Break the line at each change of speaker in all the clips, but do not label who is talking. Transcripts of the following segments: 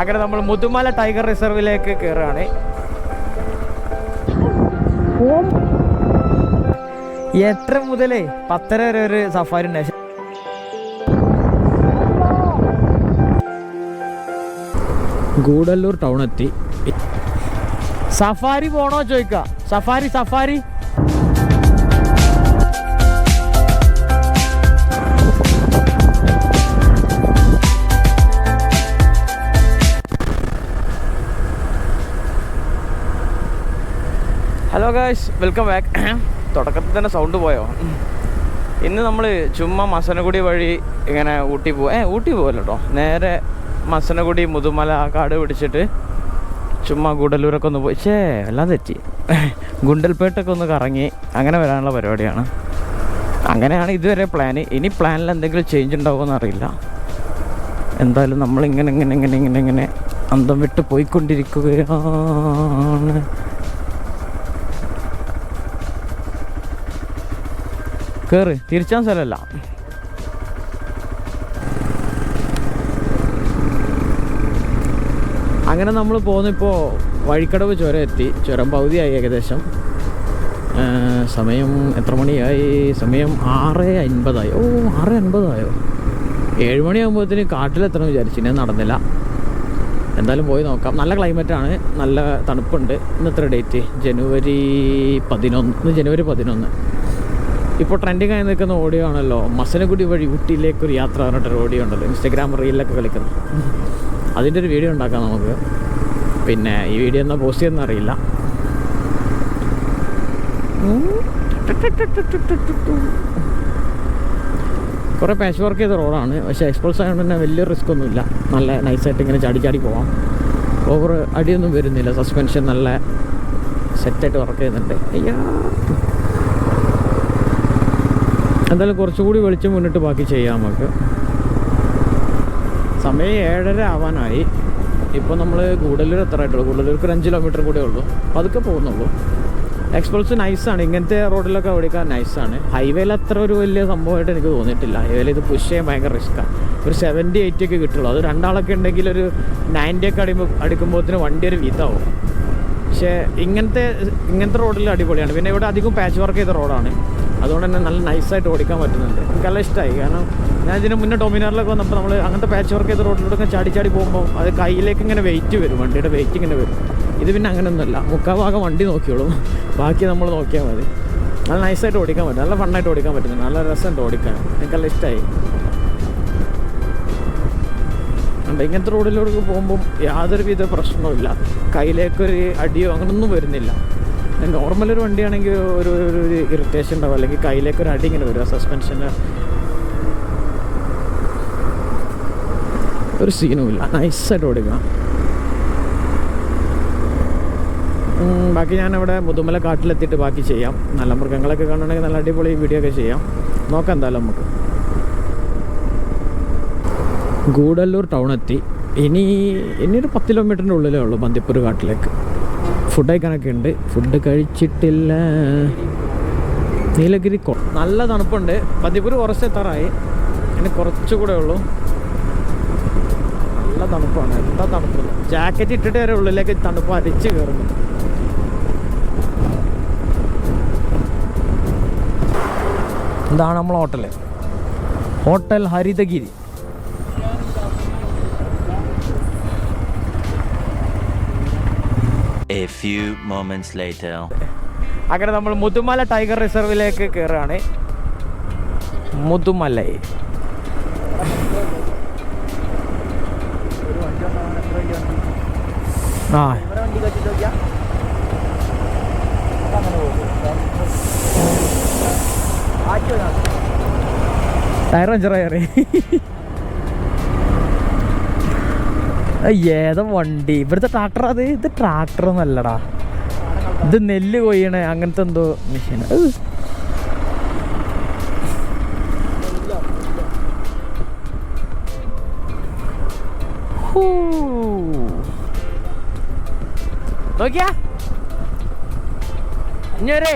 അങ്ങനെ നമ്മൾ മുതുമല ടൈഗർ റിസർവിലേക്ക് കയറുകയാണ്. 8 മുതൽ 10 വരെ ഒരു സഫാരി ഉണ്ട്. ഗൂഡല്ലൂർ ടൗൺ എത്തി. സഫാരി പോണോ ചോദിക്കാം. Safari hello guys, welcome back. തുടക്കത്തിൽ തന്നെ സൗണ്ട് പോയോ? ഇന്ന് നമ്മൾ ചുമ്മാ മസനഗുഡി വഴി ഇങ്ങനെ ഊട്ടി പോകല്ലോ കേട്ടോ. നേരെ മസനഗുഡി മുതുമല കാട് പിടിച്ചിട്ട് ചുമ്മാ ഗൂഡല്ലൂരൊക്കെ ഒന്ന് പോയി എല്ലാം തെറ്റി ഗുണ്ടൽപേട്ടൊക്കെ ഒന്ന് കറങ്ങി അങ്ങനെ വരാനുള്ള പരിപാടിയാണ്. അങ്ങനെയാണ് ഇതുവരെ പ്ലാന്. ഇനി പ്ലാനിൽ എന്തെങ്കിലും ചേഞ്ച് ഉണ്ടാവുമെന്ന് അറിയില്ല. എന്തായാലും നമ്മളിങ്ങനെ അന്തം വിട്ട് പോയിക്കൊണ്ടിരിക്കുകയാണ്. കയറി തിരിച്ചാൻ സ്ഥലമല്ല. അങ്ങനെ നമ്മൾ പോകുന്നിപ്പോൾ വഴിക്കടവ് ചുരം എത്തി. ചുരം പകുതിയായി ഏകദേശം. സമയം എത്ര മണിയായി? സമയം 6:50. 6:50 7 മണിയാകുമ്പോഴത്തേന് കാട്ടിലെത്തണം വിചാരിച്ചു. ഞാൻ നടന്നില്ല. എന്തായാലും പോയി നോക്കാം. നല്ല ക്ലൈമറ്റാണ്, നല്ല തണുപ്പുണ്ട്. ഇന്നത്ര ഡേറ്റ് ജനുവരി 11. ഇപ്പോൾ ട്രെൻഡിങ് ആയി നിൽക്കുന്ന ഓഡിയോ ആണല്ലോ, മസനഗുഡി വഴി ഊട്ടിയിലേക്കൊരു യാത്ര പറഞ്ഞിട്ടൊരു ഓഡിയോ ഉണ്ടല്ലോ, ഇൻസ്റ്റാഗ്രാം റീലിലൊക്കെ കളിക്കുന്നത്. അതിൻ്റെ ഒരു വീഡിയോ ഉണ്ടാക്കാം നമുക്ക്. പിന്നെ ഈ വീഡിയോ എന്നാ പോസ്റ്റ് ചെയ്യുന്ന അറിയില്ല. കുറേ പാച്ച് വർക്ക് ചെയ്ത റോഡാണ്. പക്ഷേ എക്സ്പ്രസ് ആയതുകൊണ്ട് തന്നെ വലിയ റിസ്ക് ഒന്നുമില്ല. നല്ല നൈസായിട്ട് ഇങ്ങനെ ചാടി പോവാം. ഓവർ അടിയൊന്നും വരുന്നില്ല. സസ്പെൻഷൻ നല്ല സെറ്റായിട്ട് വർക്ക് ചെയ്യുന്നുണ്ട്. എന്തായാലും കുറച്ചുകൂടി വെളിച്ചം മുന്നിട്ട് ബാക്കി ചെയ്യാം നമുക്ക്. സമയം 7:30 ആവാനായി. ഇപ്പോൾ നമ്മൾ ഗൂഡല്ലൂർ എത്താറായിട്ടുള്ളൂ. ഗൂഡല്ലൂർക്ക് 5 കിലോമീറ്റർ കൂടെ ഉള്ളൂ. അതൊക്കെ പോകുന്നുള്ളൂ. എക്സ്പ്രസ് നൈസാണ്. ഇങ്ങനത്തെ റോഡിലൊക്കെ ഓടിക്കാൻ നൈസാണ്. ഹൈവേയിൽ അത്ര ഒരു വലിയ സംഭവമായിട്ട് എനിക്ക് തോന്നിയിട്ടില്ല. ഹൈവേയിൽ ഇത് പുഷ് ചെയ്യാൻ ഭയങ്കര റിസ്ക്കാണ്. ഒരു 70-80 ഒക്കെ കിട്ടുള്ളൂ. അത് 2 ആളൊക്കെ ഉണ്ടെങ്കിൽ ഒരു 90 ഒക്കെ അടിക്കുമ്പോഴത്തേന് വണ്ടി ഒരു വിധമാവും. പക്ഷേ ഇങ്ങനത്തെ റോഡിൽ അടിപൊളിയാണ്. പിന്നെ ഇവിടെ അധികം പാച്ച് വർക്ക് ചെയ്ത റോഡാണ്. അതുകൊണ്ട് തന്നെ നല്ല നൈസായിട്ട് ഓടിക്കാൻ പറ്റുന്നുണ്ട്. എനിക്കെല്ലാം ഇഷ്ടമായി. കാരണം ഞാൻ ഇതിന് മുന്നേ ഡൊമിനാറിലൊക്കെ വന്നപ്പോൾ നമ്മൾ അങ്ങനത്തെ പാച്ച് വർക്ക് ചെയ്ത റോഡിലൂടെ ചാടി പോകുമ്പോൾ അത് കയ്യിലേക്ക് ഇങ്ങനെ വെയിറ്റ് വരും, വണ്ടിയുടെ വെയിറ്റ് ഇങ്ങനെ വരും. ഇത് പിന്നെ അങ്ങനെയൊന്നുമല്ല. 3/4 ഭാഗം വണ്ടി നോക്കിയോളൂ, ബാക്കി നമ്മൾ നോക്കിയാൽ മതി. നല്ല നൈസായിട്ട് ഓടിക്കാൻ പറ്റും. നല്ല ഫണ്ണായിട്ട് ഓടിക്കാൻ പറ്റുന്നുണ്ട്. നല്ല രസമുണ്ട് ഓടിക്കാൻ. എനിക്കെല്ലാം ഇഷ്ടമായി. ഇങ്ങനത്തെ റോഡിലൂടെ പോകുമ്പം യാതൊരുവിധ പ്രശ്നവുമില്ല. കയ്യിലേക്കൊരു അടിയോ അങ്ങനൊന്നും വരുന്നില്ല. നോർമലൊരു വണ്ടിയാണെങ്കിൽ ഒരു ഇറിറ്റേഷൻ ഉണ്ടാവും, അല്ലെങ്കിൽ കയ്യിലേക്കൊരു അടി ഇങ്ങനെ വരും. സസ്പെൻഷന് ഒരു സീനുമില്ല. നൈസായിട്ട് ഓടിക്കണം. ബാക്കി ഞാനവിടെ മുതുമല കാട്ടിലെത്തിയിട്ട് ബാക്കി ചെയ്യാം. നല്ല മൃഗങ്ങളൊക്കെ കാണണമെങ്കിൽ നല്ല അടിപൊളി വീഡിയോ ഒക്കെ ചെയ്യാം. നോക്കാം എന്തായാലും നമുക്ക്. ഗൂഡല്ലൂർ ടൗൺ എത്തി. ഇനിയൊരു 10 കിലോമീറ്ററിൻ്റെ ഉള്ളിലേ ഉള്ളൂ ബന്ദിപ്പൂർ കാട്ടിലേക്ക്. ഫുഡ് കഴിക്കാനൊക്കെ ഉണ്ട്. ഫുഡ് കഴിച്ചിട്ടില്ല. നീലഗിരി നല്ല തണുപ്പുണ്ട്. ബന്ദിപ്പൂർ കുറച്ച് എത്താറായി. ഇനി കുറച്ചുകൂടെ ഉള്ളൂ. നല്ല തണുപ്പാണ്. എന്താ തണുപ്പില്ല. ജാക്കറ്റ് ഇട്ടിട്ട് വരെ ഉള്ളിലേക്ക് തണുപ്പ് അരിച്ച് കയറുന്നു. ഇതാണ് നമ്മൾ hotel ഹരിതഗിരി.
A few moments later.
അങ്ങനെ നമ്മൾ മുതുമല ടൈഗർ റിസർവിലേക്ക് കയറുകയാണ്. മുതുമല ടയർ പഞ്ചറായി. ഏതാ വണ്ടി? ഇവിടുത്തെ ട്രാക്ടർ? ഇത് ട്രാക്ടറൊന്നും അല്ലടാ, ഇത് നെല്ല് കൊയ്യണേ അങ്ങനത്തെ എന്തോ മെഷീൻ. നോക്കിയാ ഇഞ്ഞൊരേ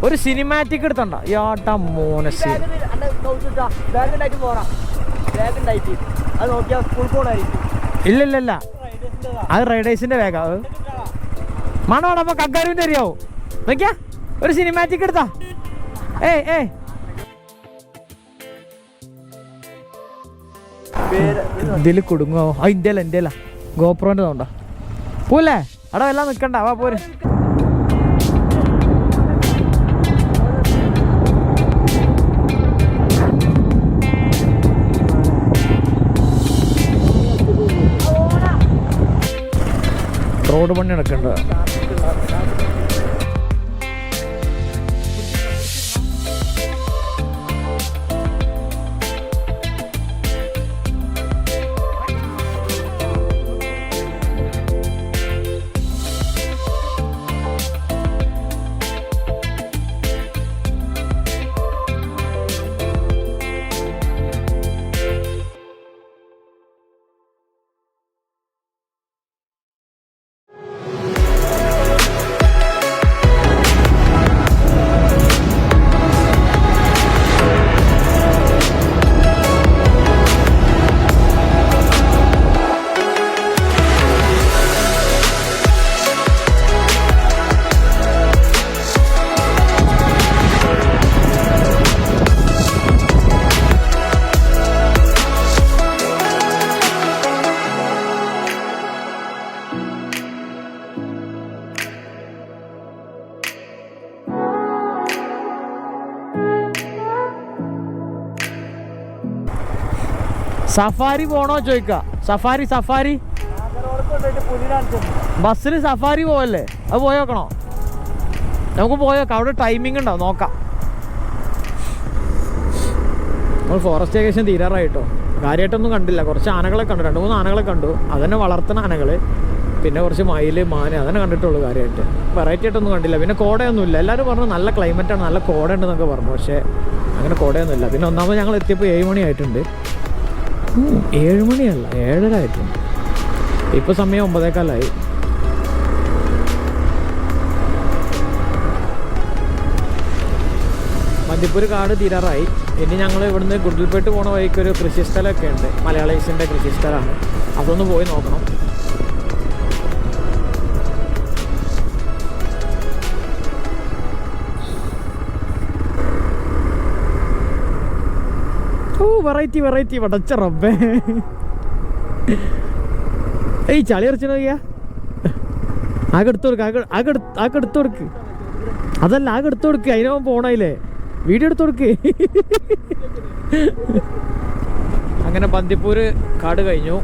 ഒരു സിനിമാറ്റിക് എടുത്തണ്ട. യാട്ടാ മോനസ്
അത് നോക്കിയാൽ സ്കൂൾ കോളായിരിക്കും.
ഇല്ല അത് റൈഡേഴ്സിന്റെ ബാഗാ. മണോ അപ്പൊ കക്കാരുവിന്റെ അറിയാവോ നോക്കിയാ ഒരു സിനിമാറ്റിക് എടുത്താ. ഇതില് കുടുങ്ങോ? ഇന്ത്യയില ഗോപ്രോന്റെ തോണ്ടാ പോലെ അവിടെ എല്ലാം നിക്കണ്ട. വാ പോര്. റോഡ് പണി നടക്കണ്ട. സഫാരി പോണോ ചോദിക്ക. സഫാരി ബസ്സിൽ സഫാരി പോവല്ലേ? അത് പോയോക്കണോ? നമുക്ക് പോയോക്കാം. അവിടെ ടൈമിംഗ് ഉണ്ടാവും, നോക്കാം. നമ്മൾ ഫോറസ്റ്റ് ഏകദേശം തീരാറായിട്ടോ. കാര്യമായിട്ടൊന്നും കണ്ടില്ല. കുറച്ച് ആനകളെ കണ്ടു, 2-3 ആനകളെ കണ്ടു. അതന്നെ വളർത്തുന്ന ആനകൾ, പിന്നെ കുറച്ച് മയിൽ, മാന്, അതന്നെ കണ്ടിട്ടുള്ളൂ. കാര്യമായിട്ട് വെറൈറ്റി ആയിട്ടൊന്നും കണ്ടില്ല. പിന്നെ കോടയൊന്നുമില്ല. എല്ലാവരും പറഞ്ഞു നല്ല ക്ലൈമറ്റാണ്, നല്ല കോട ഉണ്ടെന്നൊക്കെ പറഞ്ഞു. പക്ഷേ അങ്ങനെ കോടയൊന്നുമില്ല. പിന്നെ ഒന്നാമത് ഞങ്ങൾ എത്തിയപ്പോൾ 7 മണി ആയിട്ടുണ്ട്. 7 മണിയല്ല, 7:30 ആയിട്ടുണ്ട്. ഇപ്പോൾ സമയം 9:15. മന്ദിപ്പൂർ കാട് തീരാറായി. ഇനി ഞങ്ങൾ ഇവിടുന്ന് ഗുഡൽപേട്ട് പോണ വഴിക്ക് ഒരു കൃഷിസ്ഥലമൊക്കെ ഉണ്ട്, മലയാളീസിൻ്റെ കൃഷിസ്ഥലമാണ്. അതൊന്ന് പോയി നോക്കണം. വെറൈറ്റി വടച്ച റബ്ബേ. ഈ ചളി ഇറച്ചു നോക്കിയാ. ആകെ എടുത്തു കൊടുക്ക്. അതല്ല, ആകെ എടുത്തു കൊടുക്ക്. അതിനവൻ പോണയില്ലേ, വീഡിയോ എടുത്തു കൊടുക്ക്. അങ്ങനെ ബന്ദിപ്പൂർ കാട് കഴിഞ്ഞു.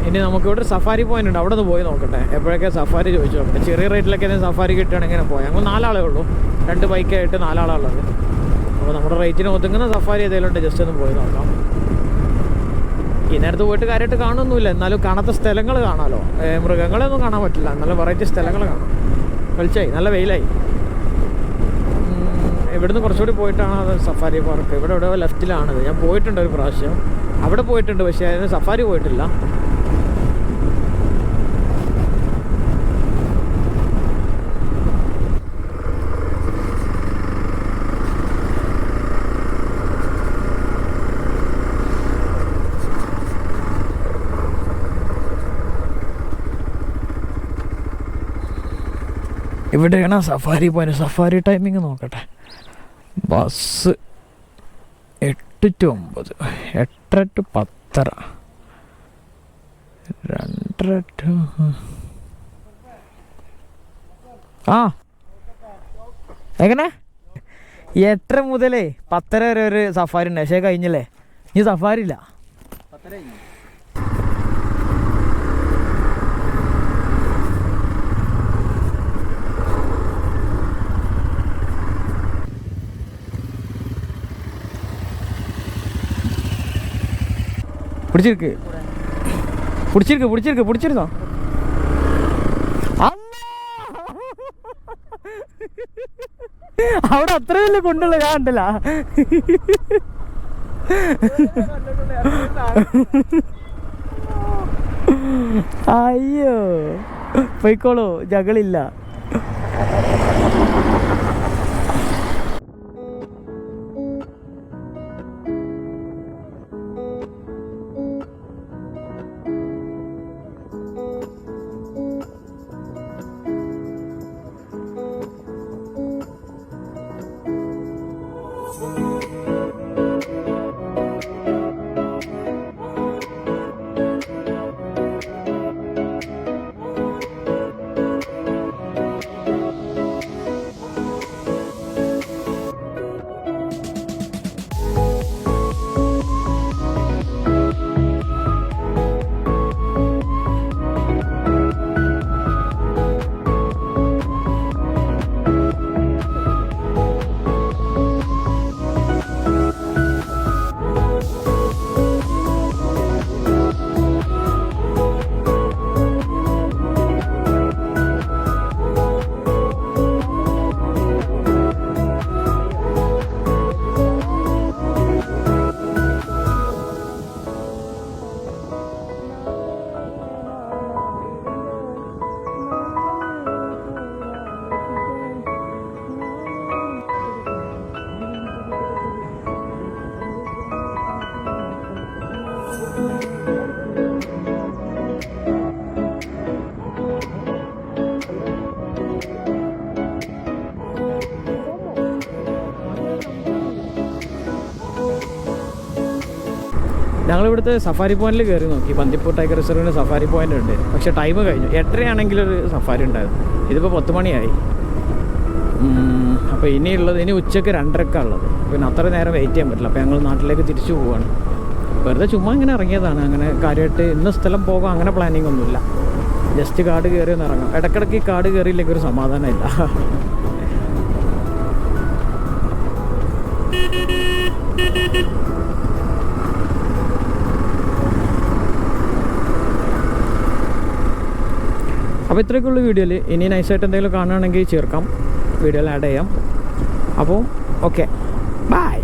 ഇനി നമുക്കിവിടെ സഫാരി പോയിന്റ് ഉണ്ട്, അവിടെ നിന്ന് പോയി നോക്കട്ടെ. എപ്പോഴൊക്കെ സഫാരി ചോദിച്ചു നോക്കട്ടെ. ചെറിയ റേറ്റിലൊക്കെ സഫാരി കിട്ടുകയാണെങ്കിൽ ഇങ്ങനെ പോയാൽ. ഞങ്ങൾ 4 ആളേ ഉള്ളൂ, 2 ബൈക്കായിട്ട് 4 ആളുള്ളത്. അപ്പോൾ നമ്മുടെ റേറ്റിന് ഒതുങ്ങുന്ന സഫാരി ഏതെങ്കിലും ഉണ്ട്, ജസ്റ്റ് ഒന്ന് പോയി നോക്കാം. ഈ നേരത്ത് പോയിട്ട് കാര്യമായിട്ട് കാണുമൊന്നുമില്ല, എന്നാലും കാണാത്ത സ്ഥലങ്ങൾ കാണാമല്ലോ. മൃഗങ്ങളെയൊന്നും കാണാൻ പറ്റില്ല, എന്നാലും വെറൈറ്റി സ്ഥലങ്ങൾ കാണാം. കളിച്ചായി, നല്ല വെയിലായി. ഇവിടുന്ന് കുറച്ചുകൂടി പോയിട്ടാണ് അത് സഫാരി പാർക്ക്. ഇവിടെ ലെഫ്റ്റിലാണിത്. ഞാൻ പോയിട്ടുണ്ട് ഒരു പ്രാവശ്യം, അവിടെ പോയിട്ടുണ്ട്. പക്ഷേ അതിന് സഫാരി പോയിട്ടില്ല. ഇവിടെയാണ് സഫാരി പോയിന്റ്. സഫാരി ടൈമിങ് നോക്കട്ടെ. ബസ് 8 to 9, 8:30 to 10:30, 2:30 to എങ്ങനെ 8:30 മുതൽ 10:30 വരെ ഒരു സഫാരി ഉണ്ട്. പക്ഷേ കഴിഞ്ഞല്ലേ, ഇനി സഫാരി ഇല്ല. പിടിച്ചിരുന്നോ? അവിടെ അത്ര വലിയ കൊണ്ടുള്ള ഞാൻ ഉണ്ടല്ല. അയ്യോ പോയിക്കോളൂ, ജകളില്ല. ഞങ്ങളിവിടുത്തെ സഫാരി പോയിന്റിൽ കയറി നോക്കി. ബന്ദിപ്പൂർ ടൈഗർ റിസർവിന് സഫാരി പോയിന്റ് ഉണ്ട്. പക്ഷേ ടൈം കഴിഞ്ഞു. 8:30 ആണെങ്കിലും ഒരു സഫാരി ഉണ്ടായിരുന്നു. ഇതിപ്പോൾ 10 മണിയായി. അപ്പോൾ ഇനി ഉച്ചയ്ക്ക് 2:30 ഉള്ളത്. പിന്നെ അത്ര നേരം വെയിറ്റ് ചെയ്യാൻ പറ്റില്ല. അപ്പോൾ ഞങ്ങൾ നാട്ടിലേക്ക് തിരിച്ചു പോവുകയാണ്. വെറുതെ ചുമ്മാ ഇങ്ങനെ ഇറങ്ങിയതാണ്. അങ്ങനെ കാര്യമായിട്ട് ഇന്ന സ്ഥലം പോകാൻ അങ്ങനെ പ്ലാനിങ് ഒന്നുമില്ല. ജസ്റ്റ് കാട് കയറി ഒന്ന് ഇറങ്ങാം. ഇടയ്ക്കിടയ്ക്ക് ഈ കാട് കയറിയില്ലെങ്കിൽ ഒരു സമാധാനമില്ല. അപ്പോൾ ഇത്രയൊക്കെയുള്ള വീഡിയോയിൽ ഇനി നൈസായിട്ട് എന്തെങ്കിലും കാണുകയാണെങ്കിൽ ചേർക്കാം, വീഡിയോയിൽ ആഡ് ചെയ്യാം. അപ്പോൾ ഓക്കെ, ബൈ.